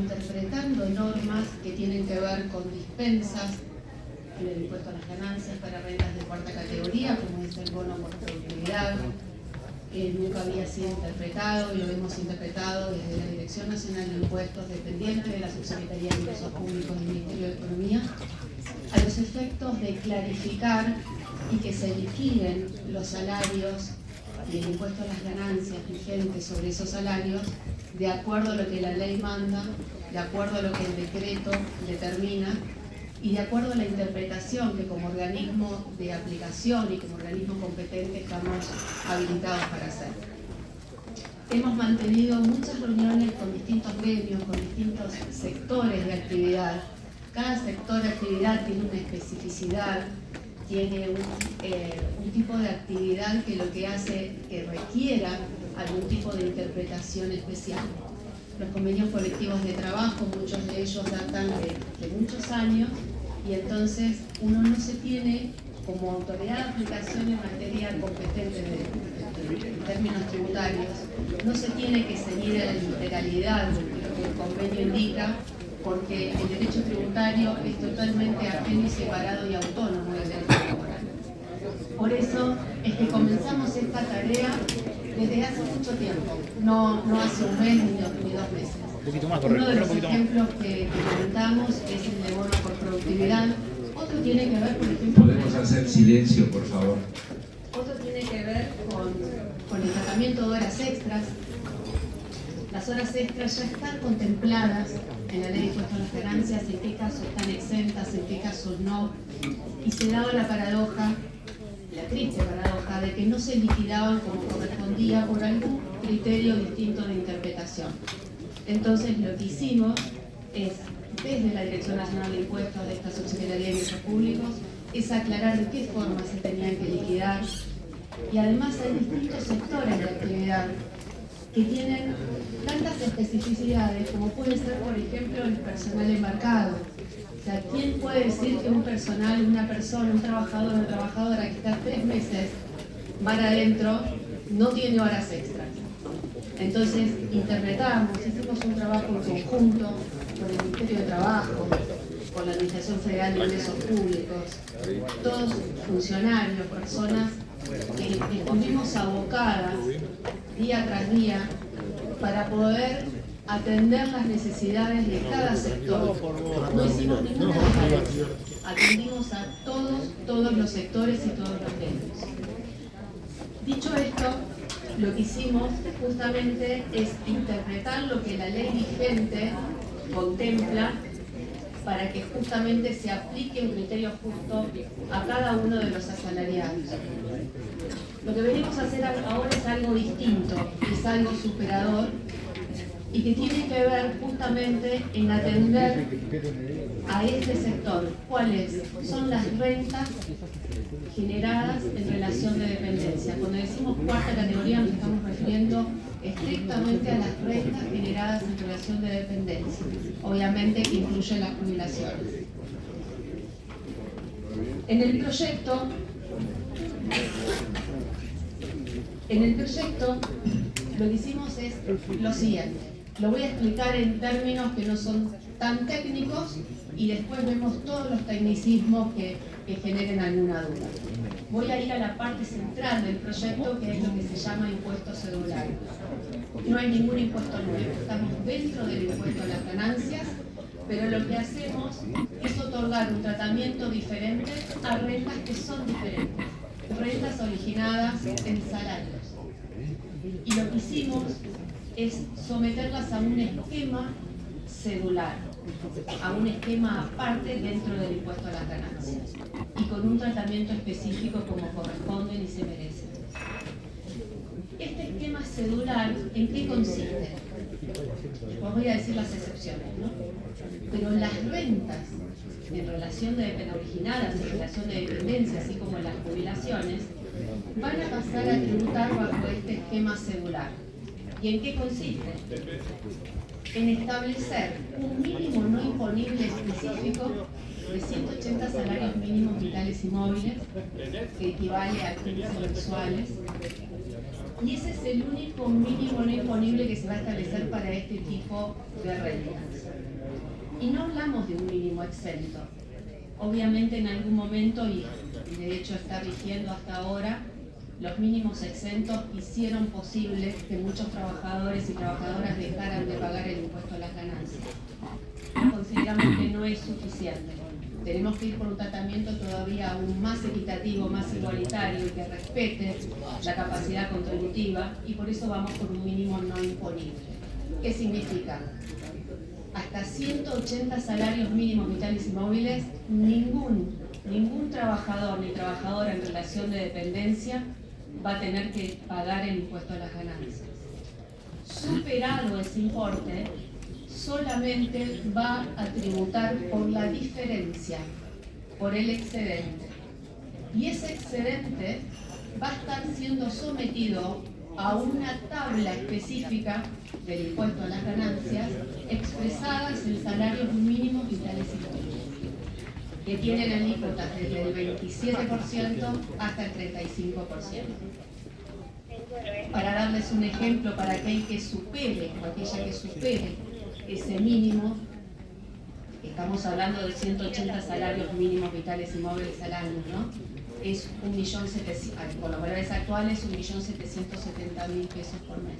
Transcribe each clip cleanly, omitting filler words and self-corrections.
interpretando normas que tienen que ver con dispensas en el impuesto a las ganancias para rentas de cuarta categoría, como es el bono por productividad. Nunca había sido interpretado y lo hemos interpretado desde la Dirección Nacional de Impuestos, dependiente de la Subsecretaría de Ingresos Públicos del Ministerio de Economía, a los efectos de clarificar y que se liquiden los salarios y el impuesto a las ganancias vigentes sobre esos salarios de acuerdo a lo que la ley manda, de acuerdo a lo que el decreto determina y de acuerdo a la interpretación que como organismo de aplicación y como organismo competente estamos habilitados para hacer. Hemos mantenido muchas reuniones con distintos gremios, con distintos sectores de actividad. Cada sector de actividad tiene una especificidad, tiene un tipo de actividad que lo que hace que requiera algún tipo de interpretación especial. Los convenios colectivos de trabajo, muchos de ellos datan de muchos años, y entonces uno no se tiene como autoridad de aplicación en materia competente en términos tributarios, no se tiene que seguir a la literalidad de lo que el convenio indica, porque el derecho tributario es totalmente ajeno y separado y autónomo del derecho laboral. Por eso es que comenzamos esta tarea desde hace mucho tiempo, no hace un mes ni 2 meses. Uno de los ejemplos que comentamos es el de bono por productividad. Otro tiene que ver, por ejemplo... ¿Podemos hacer silencio, por favor? Otro tiene que ver con el tratamiento de horas extras. Las horas extras ya están contempladas en la ley de impuesto a las ganancias, en qué casos están exentas, en qué casos no. Y se daba la paradoja, la triste paradoja, de que no se liquidaban como correspondía por algún criterio distinto de interpretación. Entonces lo que hicimos es, desde la Dirección Nacional de Impuestos de esta Subsecretaría de Ingresos Públicos, es aclarar de qué forma se tenían que liquidar. Y además hay distintos sectores de actividad que tienen tantas especificidades como puede ser, por ejemplo, el personal embarcado. O sea, ¿quién puede decir que un personal, una persona, un trabajador o una trabajadora que está 3 meses mar adentro no tiene horas extras? Entonces interpretamos, hicimos un trabajo en conjunto con el Ministerio de Trabajo, con la Administración Federal de Ingresos Públicos, todos funcionarios, personas que estuvimos abocadas día tras día para poder atender las necesidades de cada sector. No hicimos ninguna diferencia, atendimos a todos los sectores y todos los gremios. Dicho esto, lo que hicimos justamente es interpretar lo que la ley vigente contempla para que justamente se aplique un criterio justo a cada uno de los asalariados. Lo que venimos a hacer ahora es algo distinto, es algo superador y que tiene que ver justamente en atender a este sector. ¿Cuáles son las rentas generadas en relación de dependencia? Cuando decimos cuarta categoría nos estamos refiriendo estrictamente a las rentas generadas en relación de dependencia, obviamente que incluye las jubilaciones. En el proyecto lo que hicimos es lo siguiente. Lo voy a explicar en términos que no son tan técnicos y después vemos todos los tecnicismos que generen alguna duda. Voy a ir a la parte central del proyecto, que es lo que se llama impuesto cedular. No hay ningún impuesto nuevo, estamos dentro del impuesto a las ganancias, pero lo que hacemos es otorgar un tratamiento diferente a rentas que son diferentes, rentas originadas en salarios. Y lo que hicimos es someterlas a un esquema cedular, a un esquema aparte dentro del impuesto a las ganancias y con un tratamiento específico como corresponden y se merecen. Este esquema cedular, ¿en qué consiste? Os voy a decir las excepciones, ¿no? Pero las rentas en relación de originadas, en relación de dependencia, así como las jubilaciones, van a pasar a tributar bajo este esquema cedular. ¿Y en qué consiste? En establecer un mínimo no imponible específico de 180 salarios mínimos vitales y móviles, que equivale a 15 mensuales. Y ese es el único mínimo no imponible que se va a establecer para este tipo de rentas. Y no hablamos de un mínimo exento. Obviamente en algún momento, y de hecho está rigiendo hasta ahora, los mínimos exentos hicieron posible que muchos trabajadores y trabajadoras dejaran de pagar el impuesto a las ganancias. Consideramos que no es suficiente. Tenemos que ir por un tratamiento todavía aún más equitativo, más igualitario y que respete la capacidad contributiva, y por eso vamos por un mínimo no imponible. ¿Qué significa? Hasta 180 salarios mínimos vitales y móviles, ningún trabajador ni trabajadora en relación de dependencia va a tener que pagar el impuesto a las ganancias. Superado ese importe, solamente va a tributar por la diferencia, por el excedente. Y ese excedente va a estar siendo sometido a una tabla específica del impuesto a las ganancias expresadas en salarios mínimos vitales y móviles, que tienen alícuotas desde el 27% hasta el 35%. Para darles un ejemplo, para aquel que supere o aquella que supere ese mínimo, estamos hablando de 180 salarios mínimos vitales y móviles al año, ¿no? Es 1.700.000, con los valores actuales, 1.770.000 pesos por mes.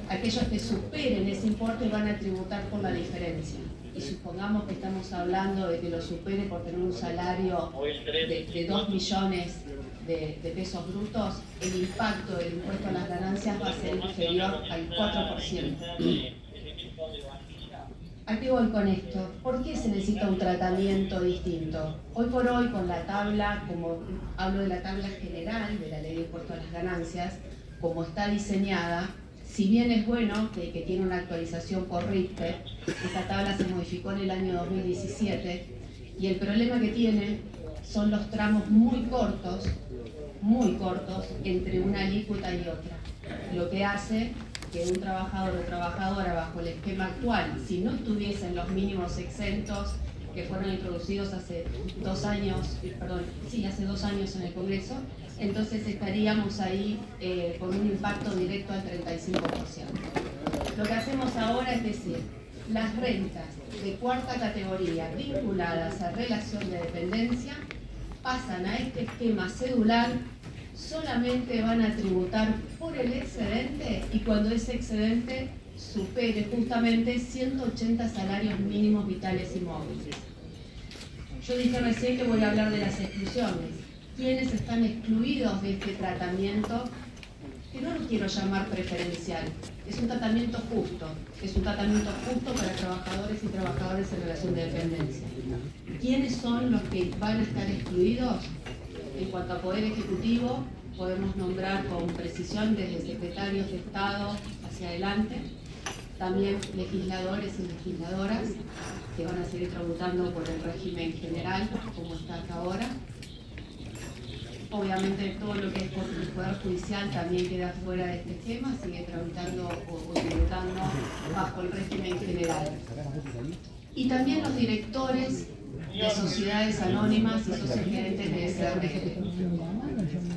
Aquellos que superen ese importe van a tributar por la diferencia. Y supongamos que estamos hablando de que lo supere por tener un salario de 2 millones de pesos brutos, el impacto del impuesto a las ganancias va a ser inferior al 4%. ¿A qué voy con esto? ¿Por qué se necesita un tratamiento distinto? Hoy por hoy, con la tabla, como hablo de la tabla general de la ley de impuesto a las ganancias, como está diseñada, si bien es bueno que tiene una actualización por RIPTE, esta tabla se modificó en el año 2017, y el problema que tiene son los tramos muy cortos, entre una alícuota y otra. Lo que hace que un trabajador o trabajadora bajo el esquema actual, si no estuviesen los mínimos exentos que fueron introducidos hace 2 años en el Congreso, entonces estaríamos ahí con un impacto directo al 35%. Lo que hacemos ahora es decir, las rentas de cuarta categoría vinculadas a relación de dependencia pasan a este esquema cedular, solamente van a tributar por el excedente y cuando ese excedente supere justamente 180 salarios mínimos vitales y móviles. Yo dije recién que voy a hablar de las exclusiones. ¿Quiénes están excluidos de este tratamiento? Que no lo quiero llamar preferencial, es un tratamiento justo. Es un tratamiento justo para trabajadores y trabajadoras en relación de dependencia. ¿Quiénes son los que van a estar excluidos? En cuanto a Poder Ejecutivo, podemos nombrar con precisión desde secretarios de Estado hacia adelante, también legisladores y legisladoras que van a seguir tributando por el régimen general, como está hasta ahora. Obviamente todo lo que es por el Poder Judicial también queda fuera de este esquema, sigue tributando o tributando bajo el régimen general. Y también los directores de sociedades anónimas y socios gerentes de SRL.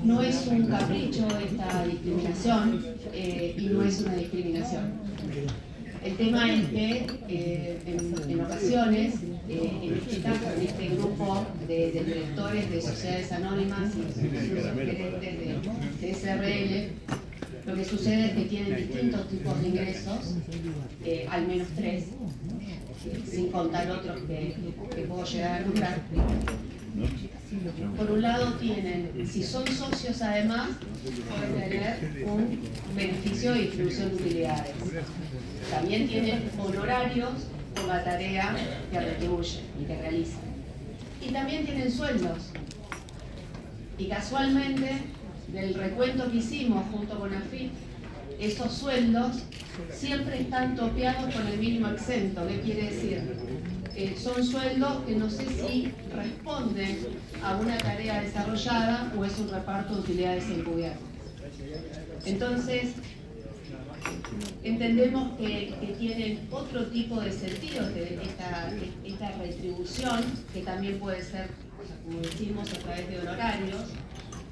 No es un capricho esta discriminación y no es una discriminación. El tema es que en ocasiones, en este caso, en este grupo de directores de sociedades anónimas y socios gerentes de SRL, lo que sucede es que tienen distintos tipos de ingresos, al menos 3, sin contar otros que puedo llegar a nombrar. Por un lado tienen, si son socios además, pueden tener un beneficio de distribución de utilidades. También tienen honorarios por la tarea que retribuyen y que realizan. Y también tienen sueldos. Y casualmente, del recuento que hicimos junto con AFIP, esos sueldos siempre están topeados con el mínimo exento. ¿Qué quiere decir? Son sueldos que no sé si responden a una tarea desarrollada o es un reparto de utilidades encubiertas. Entonces, Entendemos que tienen otro tipo de sentido que esta retribución, que también puede ser, como decimos, a través de honorarios,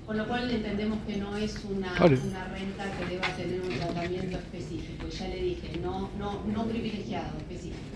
con lo cual entendemos que no es una renta que deba tener un tratamiento específico. Ya le dije, no privilegiado, específico.